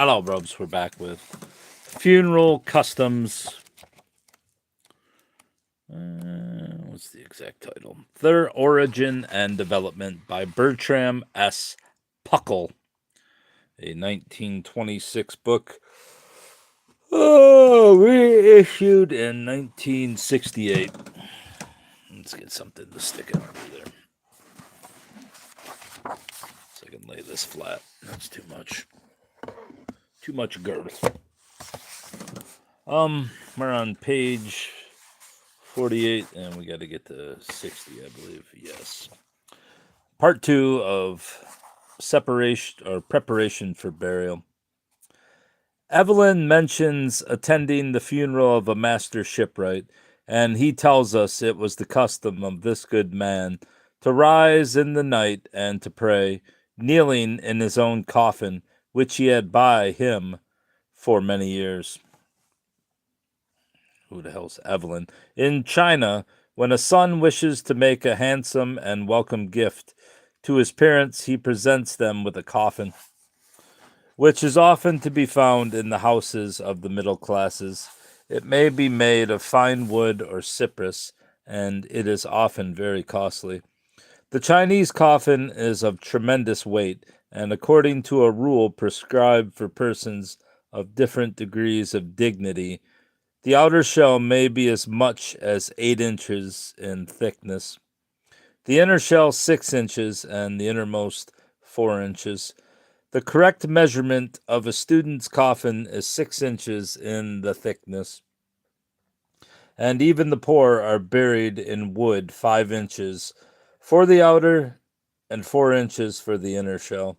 Hello, Robes. We're back with Funeral Customs. What's the exact title? Their Origin and Development by Bertram S. Puckle, a 1926 book. Reissued in 1968. Let's get something to stick it under there. So I can lay this flat. That's too much. Too much girth. We're on page 48, and we got to get to 60, I believe. Yes. Part 2 of separation or preparation for burial. Evelyn mentions attending the funeral of a master shipwright, and he tells us it was the custom of this good man to rise in the night and to pray, kneeling in his own coffin, which he had by him for many years. Who the hell's Evelyn? In China, when a son wishes to make a handsome and welcome gift to his parents, he presents them with a coffin, which is often to be found in the houses of the middle classes. It may be made of fine wood or cypress, and it is often very costly. The Chinese coffin is of tremendous weight, and according to a rule prescribed for persons of different degrees of dignity, the outer shell may be as much as 8 inches in thickness, the inner shell 6 inches, and the innermost 4 inches. The correct measurement of a student's coffin is 6 inches in the thickness, and even the poor are buried in wood 5 inches for the outer and 4 inches for the inner shell.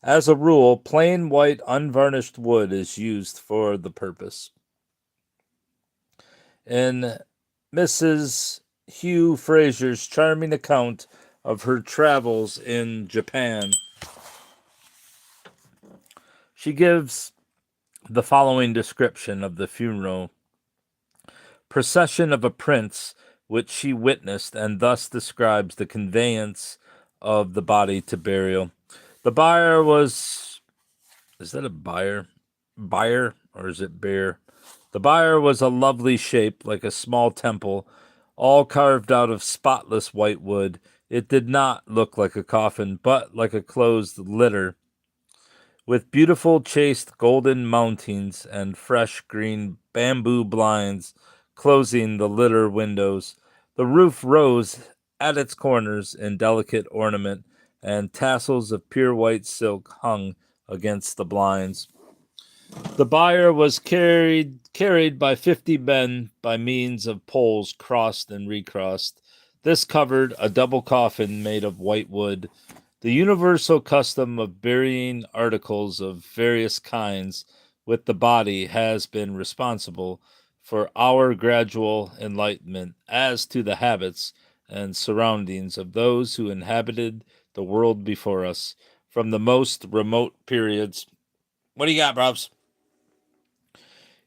As a rule, plain white unvarnished wood is used for the purpose. In Mrs. Hugh Fraser's charming account of her travels in Japan, she gives the following description of the funeral procession of a prince which she witnessed, and thus describes the conveyance of the body to burial. The bier was... Is that a bier? Bier? Or is it bear? The bier was a lovely shape, like a small temple, all carved out of spotless white wood. It did not look like a coffin, but like a closed litter, with beautiful chased golden mountings and fresh green bamboo blinds closing the litter windows. The roof rose at its corners in delicate ornament, and tassels of pure white silk hung against the blinds. The bier was carried by 50 men by means of poles crossed and recrossed. This covered a double coffin made of white wood. The universal custom of burying articles of various kinds with the body has been responsible for our gradual enlightenment as to the habits and surroundings of those who inhabited the world before us from the most remote periods. What do you got, Brobs?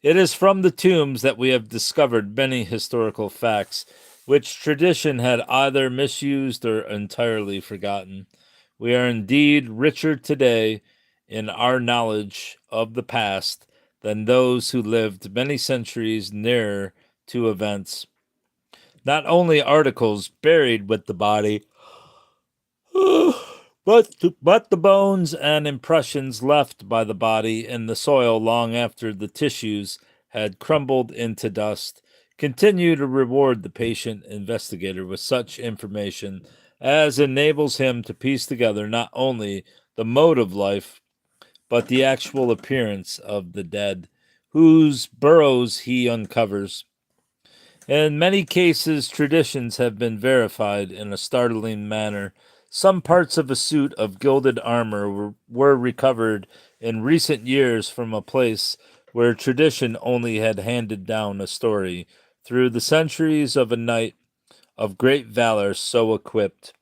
It is from the tombs that we have discovered many historical facts which tradition had either misused or entirely forgotten. We are indeed richer today in our knowledge of the past than those who lived many centuries nearer to events. Not only articles buried with the body, but the bones and impressions left by the body in the soil long after the tissues had crumbled into dust continue to reward the patient investigator with such information as enables him to piece together not only the mode of life, but the actual appearance of the dead, whose burrows he uncovers. In many cases, traditions have been verified in a startling manner. Some parts of a suit of gilded armor were recovered in recent years from a place where tradition only had handed down a story through the centuries of a knight of great valor so equipped.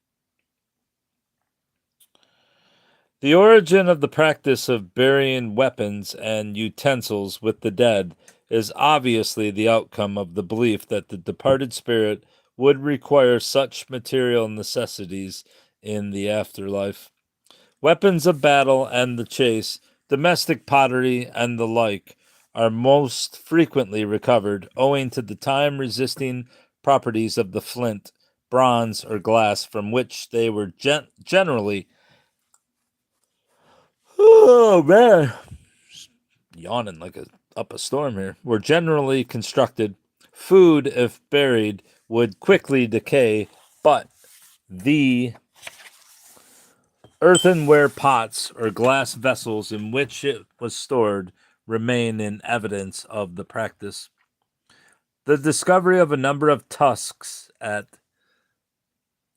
The origin of the practice of burying weapons and utensils with the dead is obviously the outcome of the belief that the departed spirit would require such material necessities in the afterlife. Weapons of battle and the chase Domestic pottery and the like are most frequently recovered owing to the time resisting properties of the flint, bronze, or glass from which they were generally. Oh man, yawning like up a storm here. Were generally constructed. Food, if buried, would quickly decay, but the earthenware pots or glass vessels in which it was stored remain in evidence of the practice. The discovery of a number of tusks at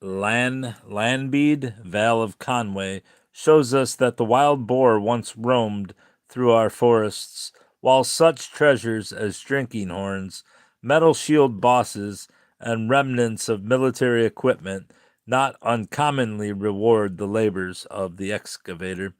Lanbead, Vale of Conway, shows us that the wild boar once roamed through our forests, while such treasures as drinking horns, metal shield bosses, and remnants of military equipment not uncommonly reward the labors of the excavator.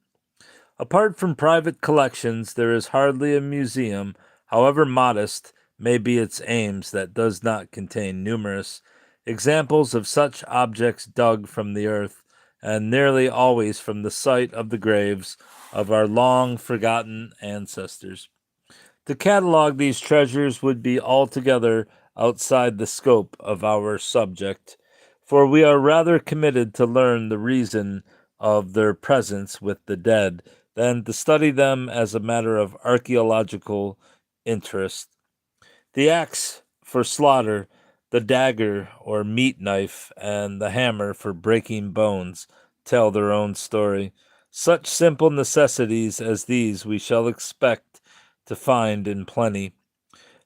Apart from private collections, there is hardly a museum, however modest may be its aims, that does not contain numerous examples of such objects dug from the earth, and nearly always from the site of the graves of our long forgotten ancestors. To catalog these treasures would be altogether outside the scope of our subject, for we are rather committed to learn the reason of their presence with the dead than to study them as a matter of archaeological interest. The axe for slaughter, the dagger or meat knife, and the hammer for breaking bones tell their own story. Such simple necessities as these we shall expect to find in plenty.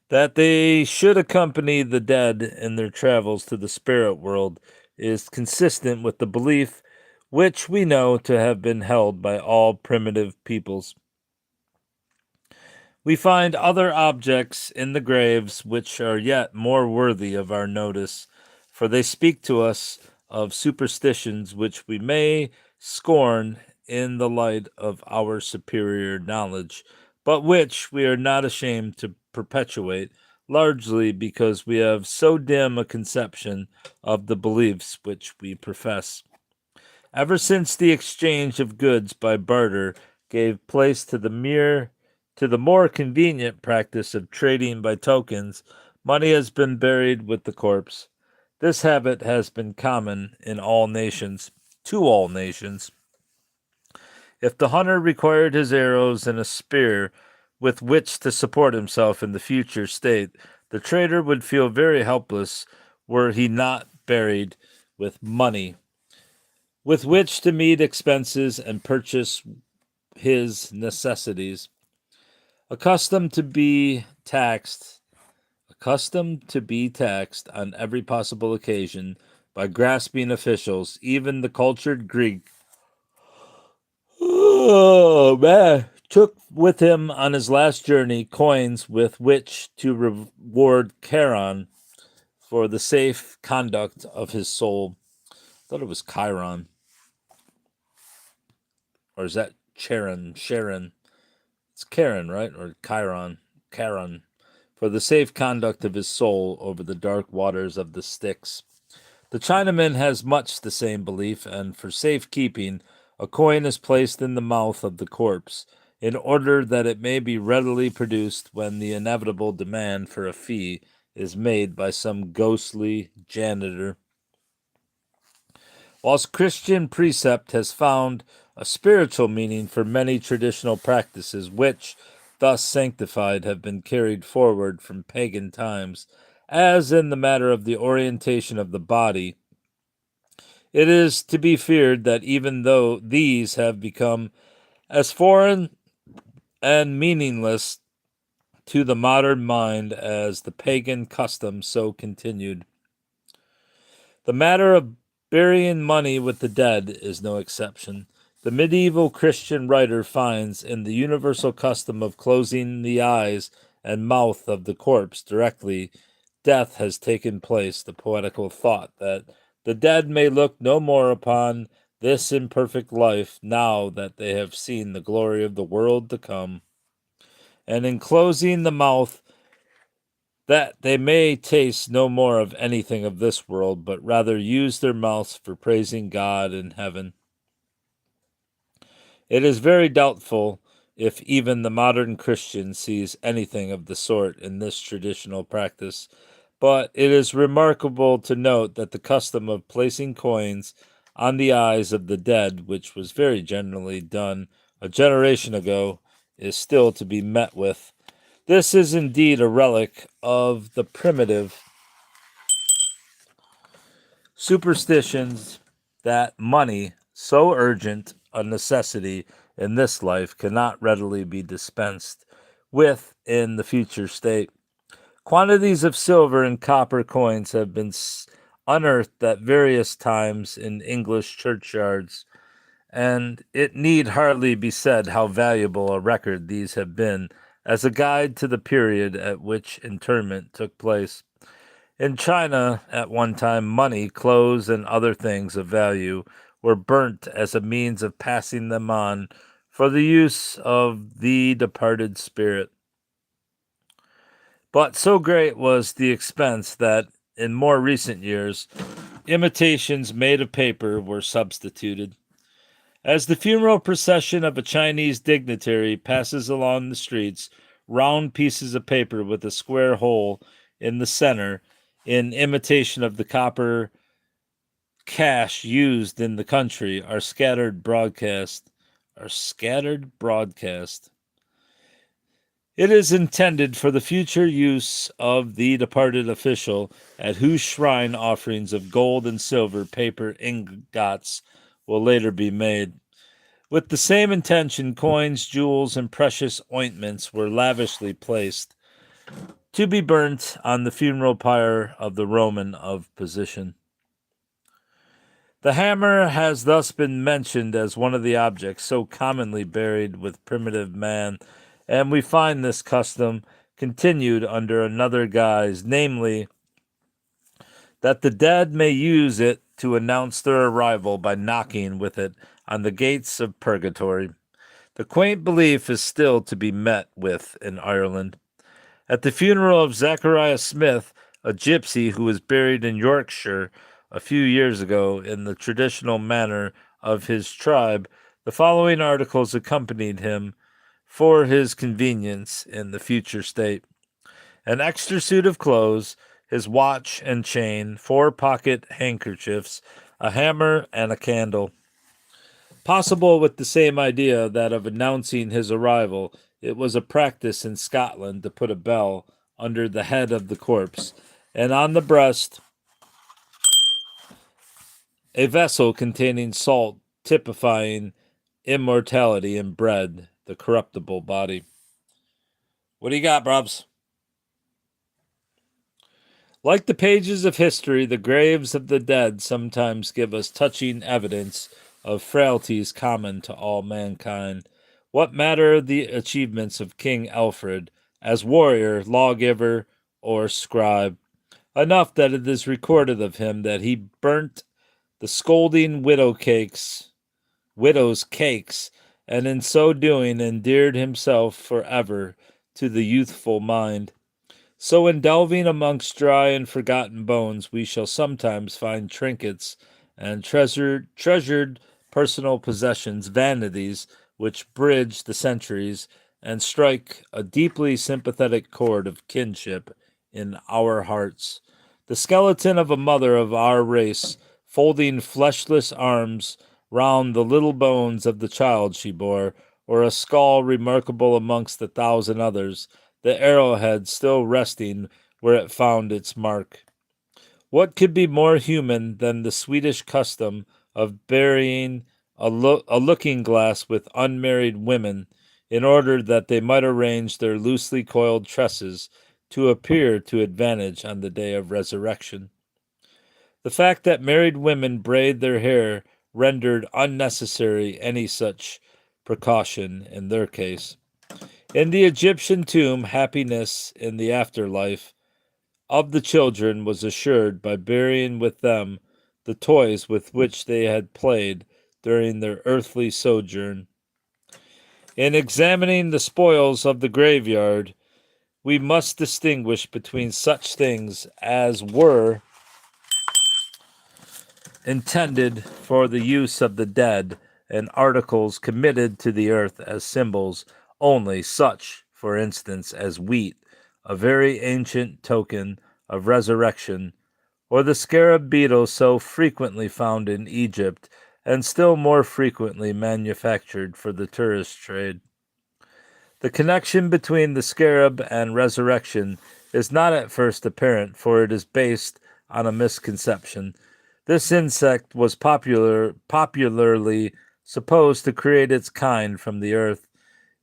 That they should accompany the dead in their travels to the spirit world is consistent with the belief which we know to have been held by all primitive peoples. We find other objects in the graves which are yet more worthy of our notice, for they speak to us of superstitions which we may scorn in the light of our superior knowledge, but which we are not ashamed to perpetuate, largely because we have so dim a conception of the beliefs which we profess. Ever since the exchange of goods by barter gave place to the more convenient practice of trading by tokens, money has been buried with the corpse. This habit has been common in all nations, to all nations. If the hunter required his arrows and a spear with which to support himself in the future state, the trader would feel very helpless were he not buried with money with which to meet expenses and purchase his necessities. Accustomed to be taxed, accustomed to be taxed on every possible occasion by grasping officials, even the cultured Greek, oh man, took with him on his last journey coins with which to reward Charon for the safe conduct of his soul. I thought it was Chiron. Or is that Charon? Sharon. It's Charon, right? Or Chiron. Charon. For the safe conduct of his soul over the dark waters of the Styx. The Chinaman has much the same belief, and for safekeeping, a coin is placed in the mouth of the corpse, in order that it may be readily produced when the inevitable demand for a fee is made by some ghostly janitor. Whilst Christian precept has found a spiritual meaning for many traditional practices which, thus sanctified, have been carried forward from pagan times, as in the matter of the orientation of the body, it is to be feared that even though these have become as foreign and meaningless to the modern mind as the pagan custom so continued, the matter of burying money with the dead is no exception. The medieval Christian writer finds in the universal custom of closing the eyes and mouth of the corpse directly death has taken place the poetical thought that the dead may look no more upon this imperfect life now that they have seen the glory of the world to come. And in closing the mouth, that they may taste no more of anything of this world, but rather use their mouths for praising God in heaven. It is very doubtful if even the modern Christian sees anything of the sort in this traditional practice. But it is remarkable to note that the custom of placing coins on the eyes of the dead, which was very generally done a generation ago, is still to be met with. This is indeed a relic of the primitive superstitions that money, so urgent a necessity in this life, cannot readily be dispensed with in the future state. Quantities of silver and copper coins have been unearthed at various times in English churchyards, and it need hardly be said how valuable a record these have been as a guide to the period at which interment took place. In China, at one time, money, clothes, and other things of value were burnt as a means of passing them on for the use of the departed spirit. But so great was the expense that, in more recent years, imitations made of paper were substituted. As the funeral procession of a Chinese dignitary passes along the streets, round pieces of paper with a square hole in the center, in imitation of the copper cash used in the country, are scattered broadcast. It is intended for the future use of the departed official, at whose shrine offerings of gold and silver paper ingots will later be made. With the same intention, coins, jewels, and precious ointments were lavishly placed, to be burnt on the funeral pyre of the Roman of position. The hammer has thus been mentioned as one of the objects so commonly buried with primitive man, and we find this custom continued under another guise, namely, that the dead may use it to announce their arrival by knocking with it on the gates of purgatory. The quaint belief is still to be met with in Ireland. At the funeral of Zachariah Smith, a gypsy who was buried in Yorkshire a few years ago in the traditional manner of his tribe, the following articles accompanied him for his convenience in the future state: an extra suit of clothes, his watch and chain, 4 pocket handkerchiefs, a hammer, and a candle. Possible with the same idea that of announcing his arrival, it was a practice in Scotland to put a bell under the head of the corpse, and on the breast a vessel containing salt, typifying immortality, and bread, the corruptible body. What do you got, Brubs? Like the pages of history, the graves of the dead sometimes give us touching evidence of frailties common to all mankind. What matter the achievements of King Alfred as warrior, lawgiver, or scribe? Enough that it is recorded of him that he burnt the scolding widow's cakes, and in so doing endeared himself forever to the youthful mind. So in delving amongst dry and forgotten bones, we shall sometimes find trinkets and treasured personal possessions, vanities which bridge the centuries and strike a deeply sympathetic chord of kinship in our hearts. The skeleton of a mother of our race, folding fleshless arms round the little bones of the child she bore, or a skull remarkable amongst 1,000 others, the arrowhead still resting where it found its mark. What could be more human than the Swedish custom of burying a looking glass with unmarried women in order that they might arrange their loosely coiled tresses to appear to advantage on the day of resurrection? The fact that married women braid their hair rendered unnecessary any such precaution in their case. In the Egyptian tomb, happiness in the afterlife of the children was assured by burying with them the toys with which they had played during their earthly sojourn. In examining the spoils of the graveyard, we must distinguish between such things as were intended for the use of the dead and articles committed to the earth as symbols only, such, for instance, as wheat, a very ancient token of resurrection, or the scarab beetle so frequently found in Egypt and still more frequently manufactured for the tourist trade. The connection between the scarab and resurrection is not at first apparent, for it is based on a misconception. This insect was popularly supposed to create its kind from the earth.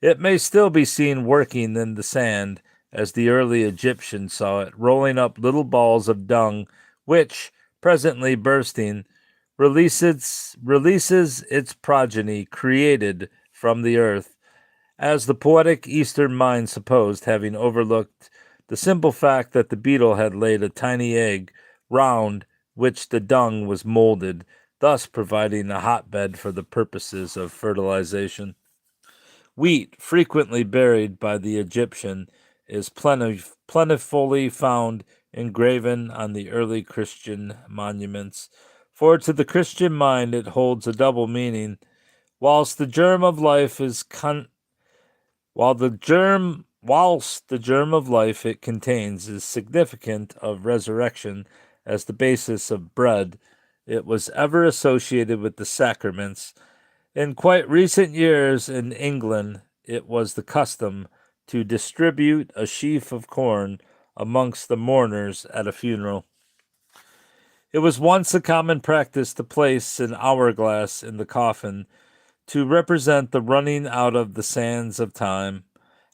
It may still be seen working in the sand, as the early Egyptians saw it, rolling up little balls of dung, which, presently bursting, releases its progeny created from the earth, as the poetic Eastern mind supposed, having overlooked the simple fact that the beetle had laid a tiny egg, round which the dung was molded, thus providing a hotbed for the purposes of fertilization. Wheat, frequently buried by the Egyptian, is plentifully found engraven on the early Christian monuments, for to the Christian mind it holds a double meaning. Whilst the germ of life it contains is significant of resurrection as the basis of bread, it was ever associated with the sacraments. In quite recent years in England, it was the custom to distribute a sheaf of corn amongst the mourners at a funeral. It was once a common practice to place an hourglass in the coffin to represent the running out of the sands of time.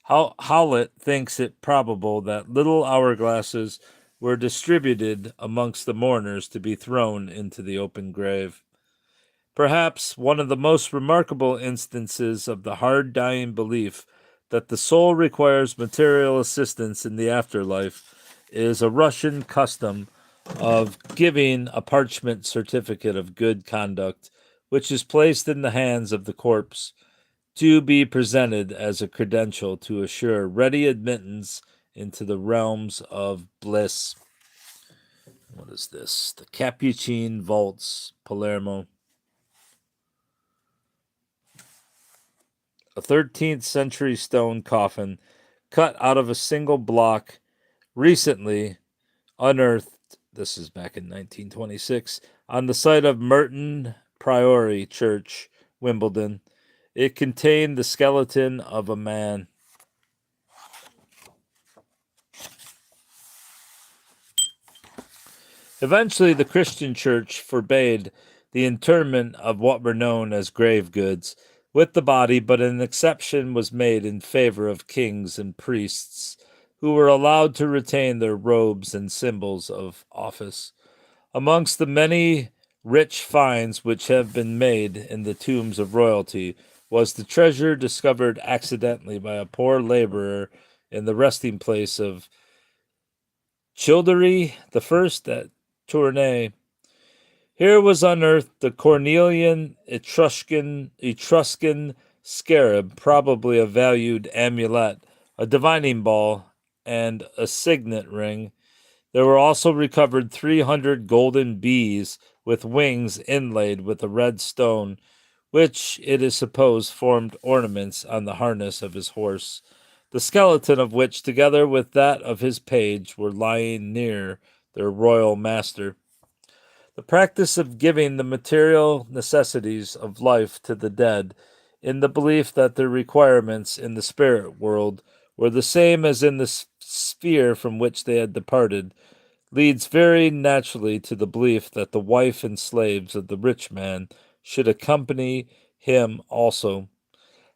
Howlett thinks it probable that little hourglasses were distributed amongst the mourners to be thrown into the open grave. Perhaps one of the most remarkable instances of the hard-dying belief that the soul requires material assistance in the afterlife is a Russian custom of giving a parchment certificate of good conduct, which is placed in the hands of the corpse to be presented as a credential to assure ready admittance into the realms of bliss. What is this? The Capuchin Vaults, Palermo. A 13th century stone coffin cut out of a single block, recently unearthed, this is back in 1926, on the site of Merton Priory Church, Wimbledon. It contained the skeleton of a man. Eventually, the Christian church forbade the interment of what were known as grave goods with the body, but an exception was made in favor of kings and priests, who were allowed to retain their robes and symbols of office. Amongst the many rich finds which have been made in the tombs of royalty was the treasure discovered accidentally by a poor laborer in the resting place of Childeri I at Tournai. Here was unearthed the Cornelian Etruscan scarab, probably a valued amulet, a divining ball, and a signet ring. There were also recovered 300 golden bees with wings inlaid with a red stone, which it is supposed formed ornaments on the harness of his horse, the skeleton of which, together with that of his page, were lying near their royal master. The practice of giving the material necessities of life to the dead, in the belief that their requirements in the spirit world were the same as in the sphere from which they had departed, leads very naturally to the belief that the wife and slaves of the rich man should accompany him also.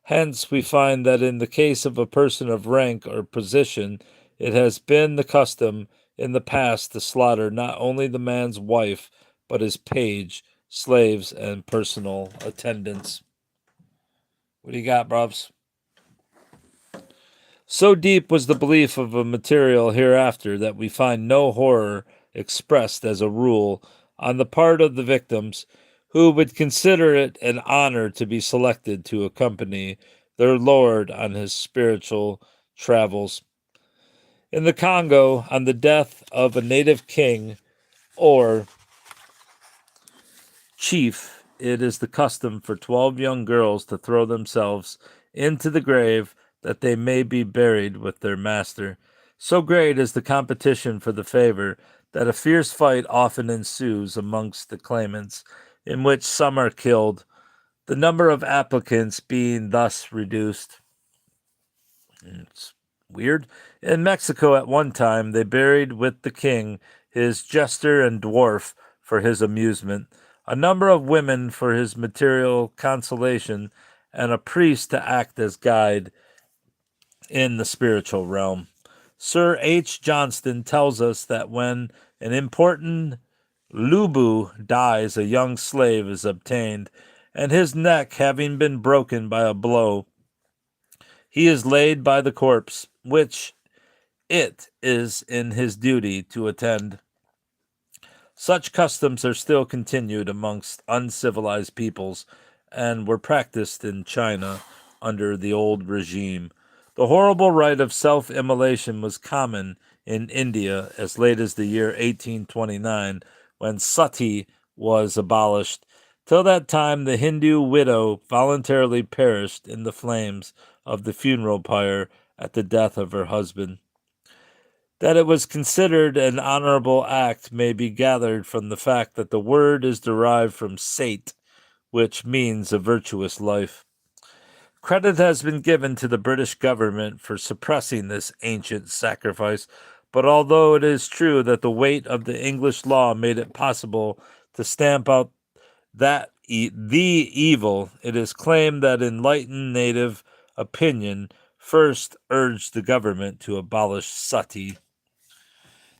Hence, we find that in the case of a person of rank or position, it has been the custom in the past to slaughter not only the man's wife, but his page, slaves, and personal attendants. What do you got, Brubs? So deep was the belief of a material hereafter that we find no horror expressed as a rule on the part of the victims, who would consider it an honor to be selected to accompany their lord on his spiritual travels. In the Congo, on the death of a native king or chief, it is the custom for 12 young girls to throw themselves into the grave that they may be buried with their master. So great is the competition for the favor that a fierce fight often ensues amongst the claimants, in which some are killed, the number of applicants being thus reduced. It's weird. In Mexico, at one time, they buried with the king his jester and dwarf for his amusement, a number of women for his material consolation, and a priest to act as guide in the spiritual realm. Sir H. Johnston tells us that when an important Lubu dies, a young slave is obtained, and his neck having been broken by a blow, he is laid by the corpse, which it is in his duty to attend. Such customs are still continued amongst uncivilized peoples and were practiced in China under the old regime. The horrible rite of self-immolation was common in India as late as the year 1829, when sati was abolished. Till that time, the Hindu widow voluntarily perished in the flames of the funeral pyre at the death of her husband. That it was considered an honorable act may be gathered from the fact that the word is derived from sate, which means a virtuous life. Credit has been given to the British government for suppressing this ancient sacrifice, but although it is true that the weight of the English law made it possible to stamp out the evil, it is claimed that enlightened native opinion first urged the government to abolish sati.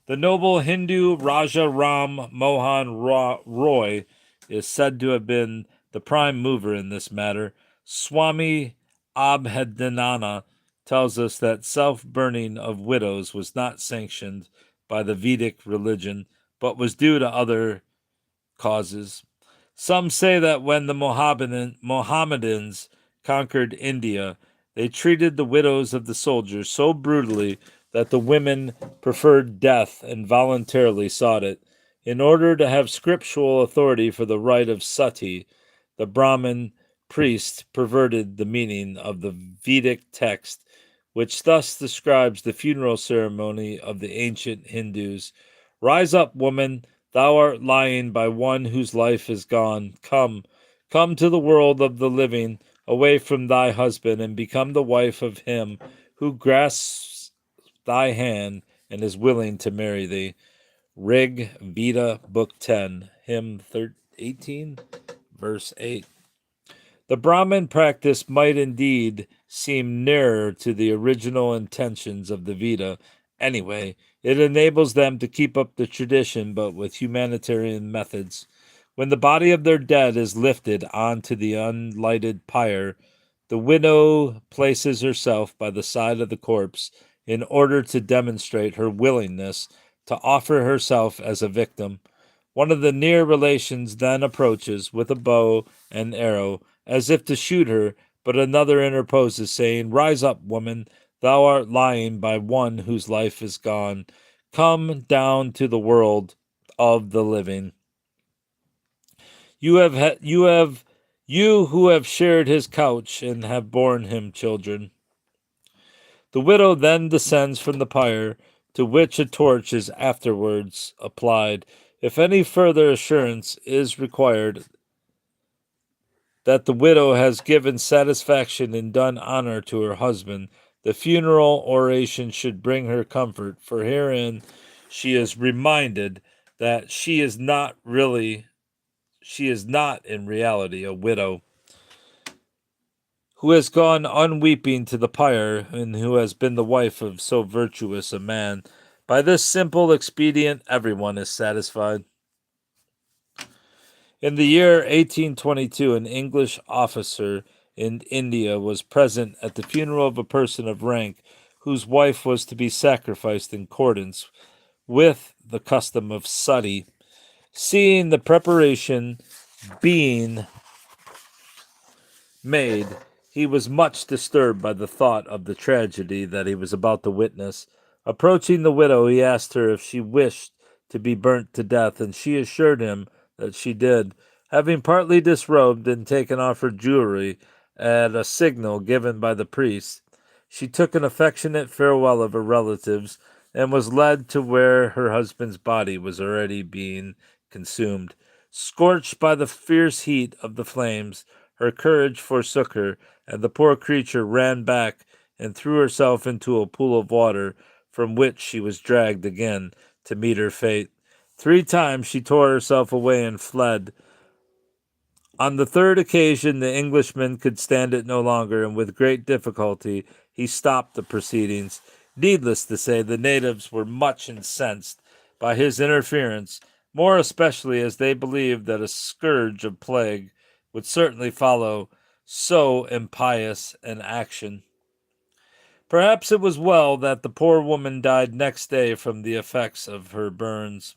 The noble Hindu Raja Ram Mohan Roy is said to have been the prime mover in this matter. Swami Abhedananda tells us that self-burning of widows was not sanctioned by the Vedic religion, but was due to other causes. Some say that when the Mohammedans conquered India, they treated the widows of the soldiers so brutally that the women preferred death and voluntarily sought it. In order to have scriptural authority for the rite of sati, the Brahmin priest perverted the meaning of the Vedic text, which thus describes the funeral ceremony of the ancient Hindus. Rise up, woman, thou art lying by one whose life is gone. Come to the world of the living, away from thy husband, and become the wife of him who grasps thy hand and is willing to marry thee. Rig Veda, Book 10, Hymn 18, verse 8. The Brahmin practice might indeed seem nearer to the original intentions of the Veda. Anyway, it enables them to keep up the tradition, but with humanitarian methods. When the body of their dead is lifted onto the unlighted pyre, the widow places herself by the side of the corpse in order to demonstrate her willingness to offer herself as a victim. One of the near relations then approaches with a bow and arrow, as if to shoot her, but another interposes, saying, Rise up, woman, thou art lying by one whose life is gone. Come down to the world of the living. You who have shared his couch and have borne him children. The widow then descends from the pyre, to which a torch is afterwards applied. If any further assurance is required that the widow has given satisfaction and done honor to her husband, the funeral oration should bring her comfort, for herein she is reminded that she is not in reality a widow, who has gone unweeping to the pyre, and who has been the wife of so virtuous a man. By this simple expedient everyone is satisfied. In the year 1822, an English officer in India was present at the funeral of a person of rank whose wife was to be sacrificed in accordance with the custom of sati. Seeing the preparation being made, he was much disturbed by the thought of the tragedy that he was about to witness. Approaching the widow, he asked her if she wished to be burnt to death, and she assured him that she did. Having partly disrobed and taken off her jewelry at a signal given by the priest, She took an affectionate farewell of her relatives and was led to where her husband's body was already being consumed. Scorched by the fierce heat of the flames, her courage forsook her, and the poor creature ran back and threw herself into a pool of water, from which she was dragged again to meet her fate. 3 times she tore herself away and fled. On the third occasion, the Englishman could stand it no longer, and with great difficulty he stopped the proceedings. Needless to say, the natives were much incensed by his interference, more especially as they believed that a scourge of plague would certainly follow so impious an action. Perhaps it was well that the poor woman died next day from the effects of her burns.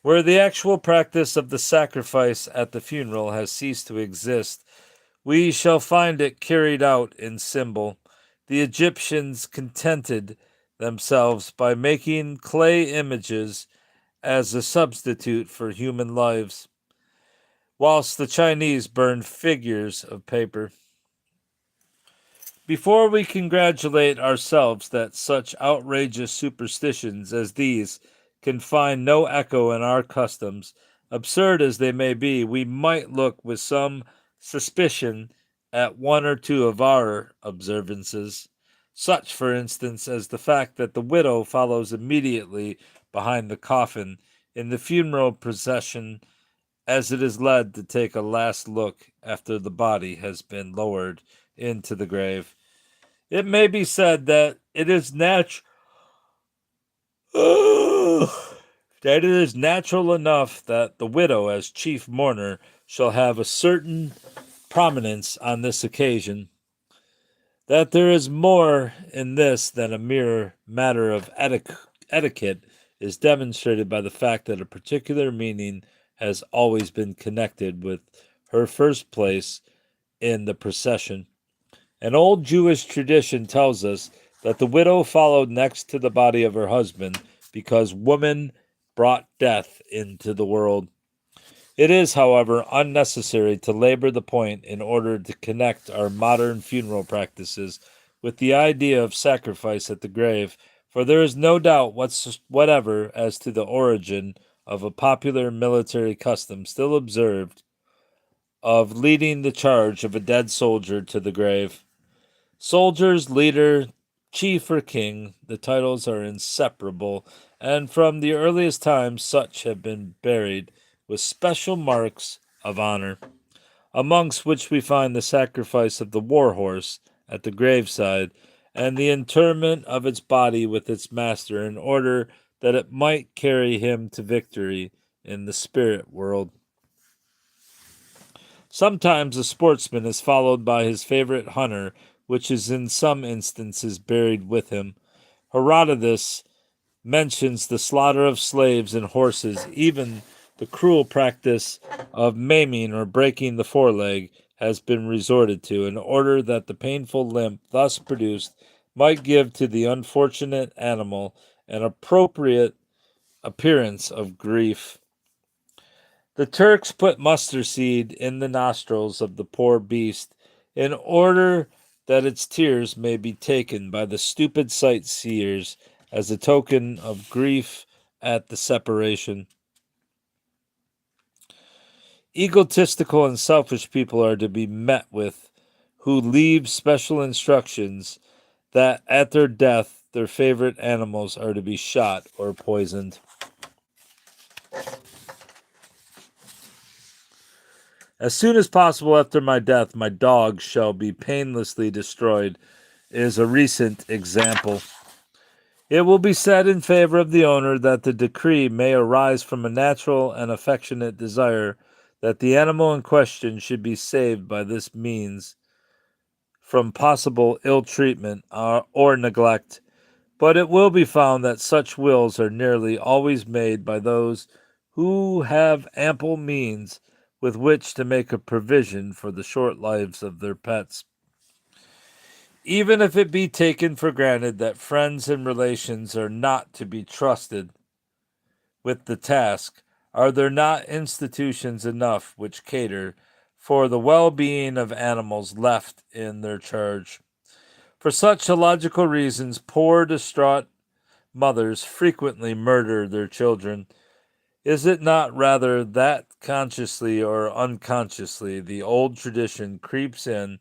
Where the actual practice of the sacrifice at the funeral has ceased to exist, we shall find it carried out in symbol. The Egyptians contented themselves by making clay images as a substitute for human lives, whilst the Chinese burned figures of paper. Before we congratulate ourselves that such outrageous superstitions as these can find no echo in our customs, absurd as they may be, we might look with some suspicion at one or two of our observances, such, for instance, as the fact that the widow follows immediately behind the coffin in the funeral procession, as it is led to take a last look after the body has been lowered into the grave. It may be said that it is natural enough that the widow, as chief mourner, shall have a certain prominence on this occasion. That there is more in this than a mere matter of etiquette is demonstrated by the fact that a particular meaning has always been connected with her first place in the procession. An old Jewish tradition tells us that the widow followed next to the body of her husband because woman brought death into the world. It is, however, unnecessary to labor the point in order to connect our modern funeral practices with the idea of sacrifice at the grave, for there is no doubt whatever as to the origin of a popular military custom still observed of leading the charge of a dead soldier to the grave. Soldiers, leader, chief, or king, the titles are inseparable, and from the earliest times such have been buried with special marks of honor, amongst which we find the sacrifice of the war horse at the graveside, and the interment of its body with its master in order that it might carry him to victory in the spirit world. Sometimes a sportsman is followed by his favorite hunter, which is in some instances buried with him. Herodotus mentions the slaughter of slaves and horses, even the cruel practice of maiming or breaking the foreleg has been resorted to, in order that the painful limp thus produced might give to the unfortunate animal an appropriate appearance of grief. The Turks put mustard seed in the nostrils of the poor beast in order that its tears may be taken by the stupid sightseers as a token of grief at the separation. Egotistical and selfish people are to be met with, who leave special instructions that at their death their favorite animals are to be shot or poisoned. As soon as possible after my death, my dog shall be painlessly destroyed, is a recent example. It will be said in favor of the owner that the decree may arise from a natural and affectionate desire that the animal in question should be saved by this means from possible ill treatment or neglect, but it will be found that such wills are nearly always made by those who have ample means with which to make a provision for the short lives of their pets. Even if it be taken for granted that friends and relations are not to be trusted with the task, are there not institutions enough which cater for the well-being of animals left in their charge? For such illogical reasons, poor, distraught mothers frequently murder their children. Is it not rather that consciously or unconsciously the old tradition creeps in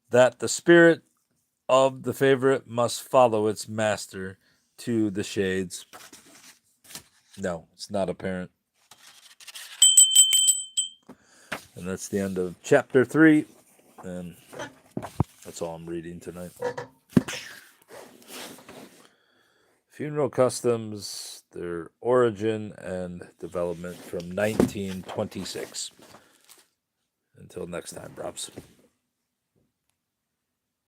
that the spirit of the favorite must follow its master to the shades? No, it's not apparent. And that's the end of chapter 3. And that's all I'm reading tonight. Funeral customs, their origin and development from 1926. Until next time, Robs.